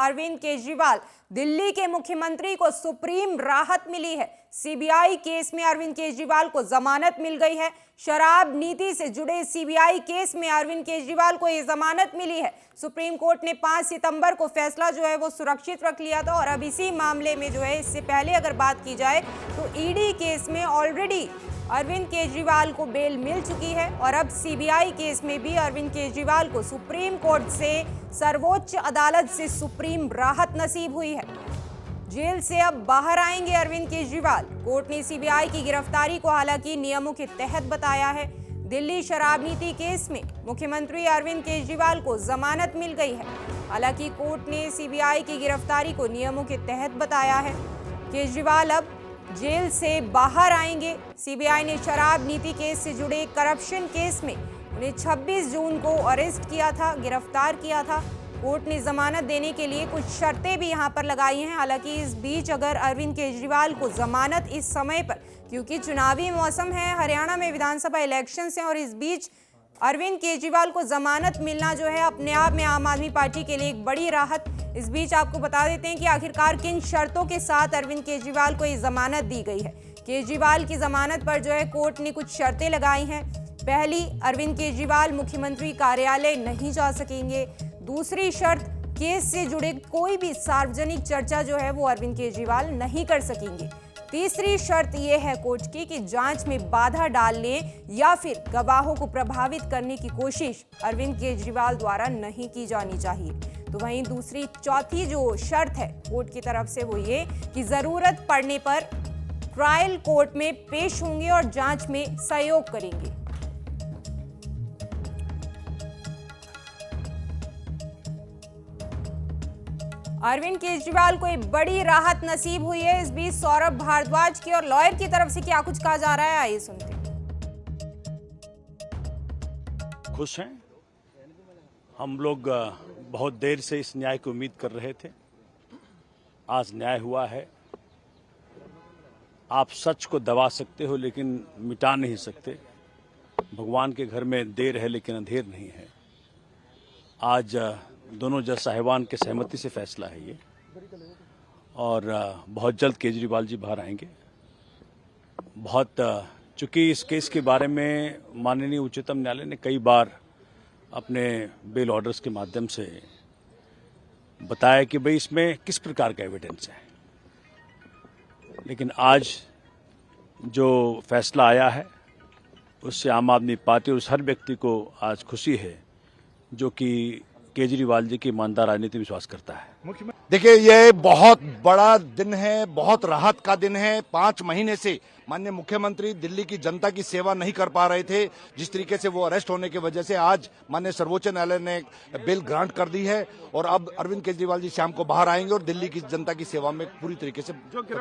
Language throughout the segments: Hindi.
अरविंद केजरीवाल। दिल्ली के मुख्यमंत्री को सुप्रीम राहत मिली है। सीबीआई केस में अरविंद केजरीवाल को जमानत मिल गई है। शराब नीति से जुड़े सीबीआई केस में अरविंद केजरीवाल को यह जमानत मिली है। सुप्रीम कोर्ट ने 5 सितंबर को फैसला जो है वो सुरक्षित रख लिया था और अब इसी मामले में जो है, इससे पहले अगर बात की जाए तो ईडी केस में ऑलरेडी अरविंद केजरीवाल को बेल मिल चुकी है और अब सीबीआई केस में भी अरविंद केजरीवाल को सुप्रीम कोर्ट से, सर्वोच्च अदालत से सुप्रीम राहत नसीब हुई है। जेल से अब बाहर आएंगे अरविंद केजरीवाल। कोर्ट ने सीबीआई की गिरफ्तारी को हालांकि नियमों के तहत बताया है। दिल्ली शराब नीति केस में मुख्यमंत्री अरविंद केजरीवाल को जमानत मिल गई है। हालांकि कोर्ट ने सीबीआई की गिरफ्तारी को नियमों के तहत बताया है। केजरीवाल अब जेल से बाहर आएंगे। सीबीआई ने शराब नीति केस से जुड़े करप्शन केस में उन्हें 26 जून को अरेस्ट किया था, गिरफ्तार किया था। कोर्ट ने जमानत देने के लिए कुछ शर्तें भी यहां पर लगाई हैं। हालांकि इस बीच अगर अरविंद केजरीवाल को जमानत इस समय पर, क्योंकि चुनावी मौसम है, हरियाणा में विधानसभा इलेक्शंस हैं और इस बीच अरविंद केजरीवाल को जमानत मिलना जो है अपने आप में आम आदमी पार्टी के लिए एक बड़ी राहत। इस बीच आपको बता देते हैं कि आखिरकार किन शर्तों के साथ अरविंद केजरीवाल को ये जमानत दी गई है। केजरीवाल की जमानत पर जो है कोर्ट ने कुछ शर्तें लगाई हैं। पहली, अरविंद केजरीवाल मुख्यमंत्री कार्यालय नहीं जा सकेंगे। दूसरी शर्त, केस से जुड़े कोई भी सार्वजनिक चर्चा जो है वो अरविंद केजरीवाल नहीं कर सकेंगे। तीसरी शर्त यह है कोर्ट की कि जांच में बाधा डालने या फिर गवाहों को प्रभावित करने की कोशिश अरविंद केजरीवाल द्वारा नहीं की जानी चाहिए। तो वहीं चौथी जो शर्त है कोर्ट की तरफ से वो ये कि जरूरत पड़ने पर ट्रायल कोर्ट में पेश होंगे और जांच में सहयोग करेंगे। अरविंद केजरीवाल को एक बड़ी राहत नसीब हुई है। इस बीच सौरभ भारद्वाज की और लॉयर की तरफ से क्या कुछ कहा जा रहा है, आइए सुनते हैं। खुश हैं हम लोग। बहुत देर से इस न्याय की उम्मीद कर रहे थे। आज न्याय हुआ है। आप सच को दबा सकते हो लेकिन मिटा नहीं सकते। भगवान के घर में देर है लेकिन अंधेर नहीं है। आज दोनों जज साहिबान के सहमति से फैसला है ये, और बहुत जल्द केजरीवाल जी बाहर आएंगे। चूंकि इस केस के बारे में माननीय उच्चतम न्यायालय ने कई बार अपने बेल ऑर्डर्स के माध्यम से बताया कि भाई इसमें किस प्रकार का एविडेंस है, लेकिन आज जो फैसला आया है उससे आम आदमी पार्टी और उस हर व्यक्ति को आज खुशी है जो कि केजरीवाल जी की ईमानदार राजनीति विश्वास करता है। देखिए, ये बहुत बड़ा दिन है, बहुत राहत का दिन है। 5 महीने से माननीय मुख्यमंत्री दिल्ली की जनता की सेवा नहीं कर पा रहे थे। जिस तरीके से वो अरेस्ट होने की वजह से आज माननीय सर्वोच्च न्यायालय ने बेल ग्रांट कर दी है और अब अरविंद केजरीवाल जी शाम को बाहर आएंगे और दिल्ली की जनता की सेवा में पूरी तरीके से।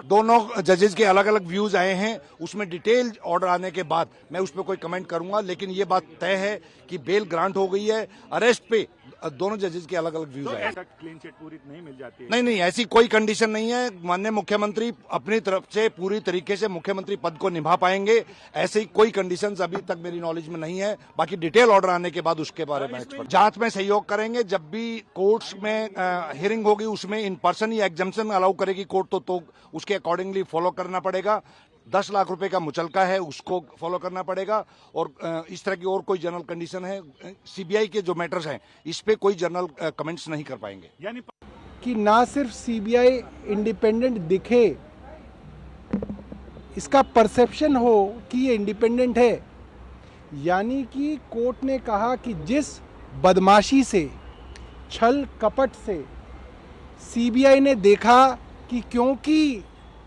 दोनों जजेस के अलग अलग व्यूज आए हैं, उसमें डिटेल ऑर्डर आने के बाद मैं उस पर कोई कमेंट करूंगा, लेकिन ये बात तय है कि बेल ग्रांट हो गई है। अरेस्ट पे दोनों जजेस के अलग अलग व्यूज आए हैं। क्लीन चिट पूरी नहीं मिल जाती है? नहीं, ऐसी कोई कंडीशन नहीं है। माननीय मुख्यमंत्री अपनी तरफ से पूरी तरीके से मुख्यमंत्री पद को निभा पाएंगे। ऐसी कोई कंडीशंस अभी तक मेरी नॉलेज में नहीं है। बाकी डिटेल ऑर्डर आने के बाद उसके बारे में जांच में सहयोग करेंगे। जब भी कोर्ट्स में हियरिंग होगी उसमें in person he exemption allow करेगी कोर्ट, तो उसके अकॉर्डिंगली फॉलो करना पड़ेगा। 10 लाख रुपए का मुचलका है, उसको फॉलो करना पड़ेगा। और इस तरह की और कोई जनरल कंडीशन है, सीबीआई के जो मैटर्स हैं इस पे कोई जनरल कमेंट्स नहीं कर पाएंगे। यानी कि ना सिर्फ सीबीआई इंडिपेंडेंट दिखे, इसका परसेप्शन हो कि ये इंडिपेंडेंट है। यानी कि कोर्ट ने कहा कि जिस बदमाशी से, छल कपट से सीबीआई ने देखा कि क्योंकि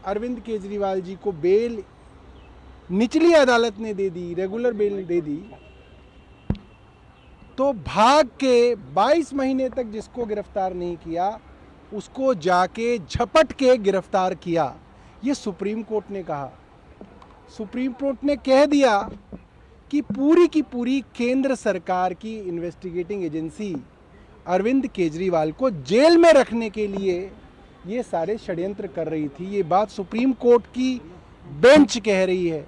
अरविंद केजरीवाल जी को बेल निचली अदालत ने दे दी, रेगुलर बेल दे दी, तो भाग के 22 महीने तक जिसको गिरफ्तार नहीं किया उसको जाके झपट के गिरफ्तार किया। ये सुप्रीम कोर्ट ने कहा। सुप्रीम कोर्ट ने कह दिया कि पूरी की पूरी केंद्र सरकार की इन्वेस्टिगेटिंग एजेंसी अरविंद केजरीवाल को जेल में रखने के लिए ये सारे षड्यंत्र कर रही थी। ये बात सुप्रीम कोर्ट की बेंच कह रही है।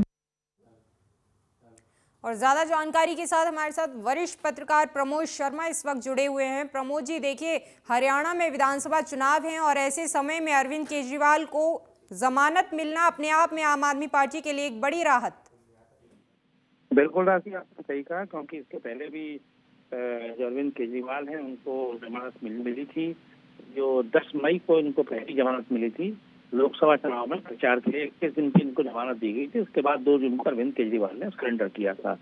और ज्यादा जानकारी के साथ हमारे साथ वरिष्ठ पत्रकार प्रमोद शर्मा इस वक्त जुड़े हुए हैं। प्रमोद जी, देखिए, हरियाणा में विधानसभा चुनाव हैं और ऐसे समय में अरविंद केजरीवाल को जमानत मिलना अपने आप में आम आदमी पार्टी के लिए एक बड़ी राहत। बिल्कुल राशि, आपने सही कहा, क्योंकि इसके पहले भी जो अरविंद केजरीवाल हैं उनको जमानत मिली थी। जो 10 मई को इनको पहली जमानत मिली थी लोकसभा चुनाव में प्रचार के लिए, 21 दिन की इनको जमानत दी गई थी। उसके बाद 2 जून को अरविंद केजरीवाल ने सरेंडर किया था।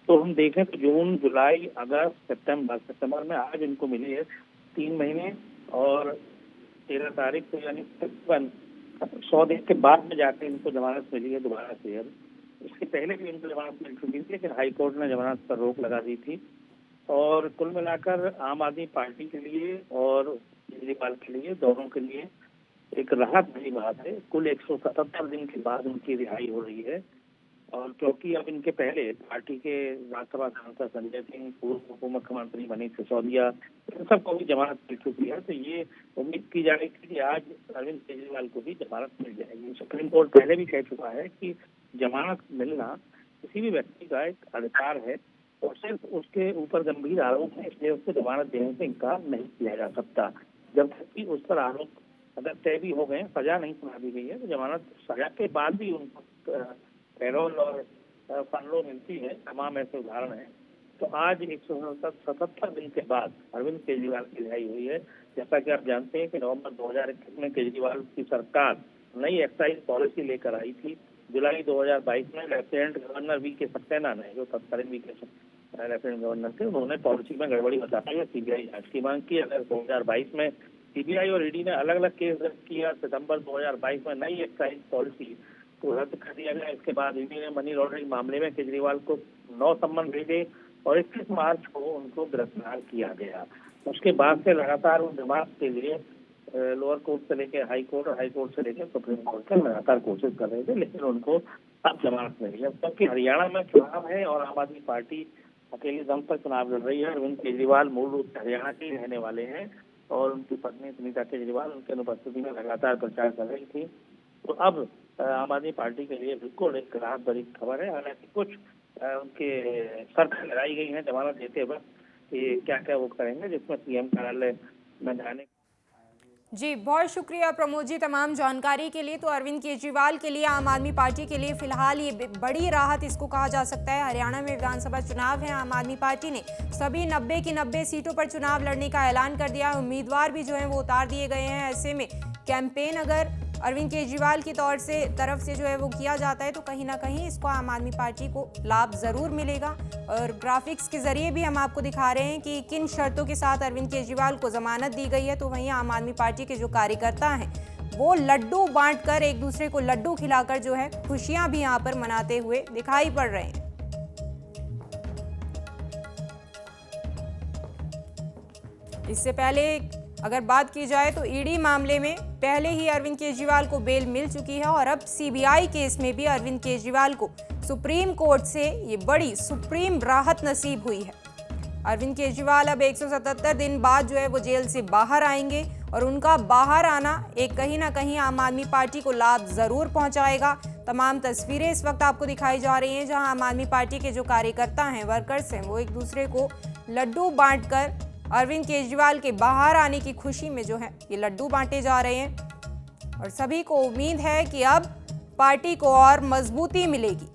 तो हम देखें तो जून, जुलाई, अगस्त, सितंबर में आज इनको मिली है 3 महीने और 13 तारीख को, यानी तकरीबन 100 दिन के बाद में जाकर इनको जमानत मिली है दोबारा से। इसके पहले भी इनको जमानत मिल चुकी थी, लेकिन हाईकोर्ट ने जमानत पर रोक लगा दी थी। और कुल मिलाकर आम आदमी पार्टी के लिए और केजरीवाल के लिए, दोनों के लिए एक राहत भरी बात है। कुल 177 दिन के बाद उनकी रिहाई हो रही है। और क्योंकि अब इनके पहले पार्टी के राज्यसभा सांसद संजय सिंह, पूर्व उप मुख्यमंत्री मनीष सिसोदिया, इन सबको भी जमानत मिल चुकी है। तो ये उम्मीद की जा रही थी कि आज अरविंद केजरीवाल को भी जमानत मिल जाएगी। सुप्रीम कोर्ट पहले भी कह चुका है कि जमानत मिलना किसी भी व्यक्ति का एक अधिकार है और सिर्फ उसके ऊपर गंभीर आरोप है, इसलिए उसको जमानत देने से इनकार नहीं किया जा सकता। जब तक कि उस पर आरोप अगर तय भी हो गए, सजा नहीं सुना दी गई है, तो जमानत सजा के बाद भी उनको पैरोल और फंडो मिलती है। तमाम ऐसे उदाहरण हैं। तो आज 177 दिन के बाद अरविंद केजरीवाल की रिहाई हुई है। जैसा कि आप जानते हैं कि नवंबर 2021 में केजरीवाल की सरकार नई एक्साइज पॉलिसी लेकर आई थी। जुलाई 2022 में लेफ्टिनेंट गवर्नर वी.के. सक्सेना ने, जो तत्कालीन वी.के. लेफ्टिनेंट गवर्नर थे, उन्होंने पॉलिसी में गड़बड़ी बताते हुए सीबीआई जांच की मांग की। अगर 2022 में सीबीआई और ईडी ने अलग अलग केस दर्ज किया। सितंबर 2022 में नई एक्साइज पॉलिसी को रद्द कर दिया गया। इसके बाद ईडी ने मनी लॉन्ड्रिंग मामले में केजरीवाल को 9 सम्मन भेजे और 21 मार्च को उनको गिरफ्तार किया गया। उसके बाद से लगातार वो जमानत के लिए लोअर कोर्ट से लेकर हाई कोर्ट और हाई कोर्ट से लेकर सुप्रीम कोर्ट तक लगातार कोशिश कर रहे थे, लेकिन उनको अब जमानत मिली है। क्योंकि हरियाणा में चुनाव है और आम आदमी पार्टी अकेले दम पर चुनाव लड़ रही है। अरविंद केजरीवाल मूल रूप से हरियाणा के रहने वाले हैं और उनकी पत्नी सुनीता केजरीवाल उनके अनुपस्थिति में लगातार प्रचार कर रही थी। तो अब आम आदमी पार्टी के लिए बिल्कुल एक राहत भरी खबर है। हालांकि कुछ उनके शर्तें लगाई गई हैं जमानत देते वक्त कि क्या क्या वो करेंगे, जिसमें पीएम कार्यालय में जाने। जी, बहुत शुक्रिया प्रमोद जी तमाम जानकारी के लिए। तो अरविंद केजरीवाल के लिए, आम आदमी पार्टी के लिए फिलहाल ये बड़ी राहत इसको कहा जा सकता है। हरियाणा में विधानसभा चुनाव है। आम आदमी पार्टी ने सभी 90 की 90 सीटों पर चुनाव लड़ने का ऐलान कर दिया। उम्मीदवार भी जो है वो उतार दिए गए हैं। ऐसे में कैंपेन अगर अरविंद केजरीवाल की तरफ से जो है वो किया जाता है तो कहीं ना कहीं इसको आम आदमी पार्टी को लाभ ज़रूर मिलेगा। और ग्राफिक्स के ज़रिए भी हम आपको दिखा रहे हैं कि किन शर्तों के साथ अरविंद केजरीवाल को ज़मानत दी गई है। तो वहीं आम आदमी पार्टी के जो कार्यकर्ता हैं वो लड्डू बांटकर, एक दूसरे को लड्डू खिलाकर जो है खुशियां भी यहाँ पर मनाते हुए दिखाई पड़ रहे हैं। इससे पहले अगर बात की जाए तो ईडी मामले में पहले ही अरविंद केजरीवाल को बेल मिल चुकी है और अब सीबीआई केस में भी अरविंद केजरीवाल को सुप्रीम कोर्ट से ये बड़ी सुप्रीम राहत नसीब हुई है। अरविंद केजरीवाल अब 177 दिन बाद जो है वो जेल से बाहर आएंगे और उनका बाहर आना एक कहीं ना कहीं आम आदमी पार्टी को लाभ जरूर पहुंचाएगा। तमाम तस्वीरें इस वक्त आपको दिखाई जा रही हैं जहां आम आदमी पार्टी के जो कार्यकर्ता हैं, वर्कर्स हैं, वो एक दूसरे को लड्डू बांटकर अरविंद केजरीवाल के बाहर आने की खुशी में जो है ये लड्डू बांटे जा रहे हैं। और सभी को उम्मीद है कि अब पार्टी को और मजबूती मिलेगी।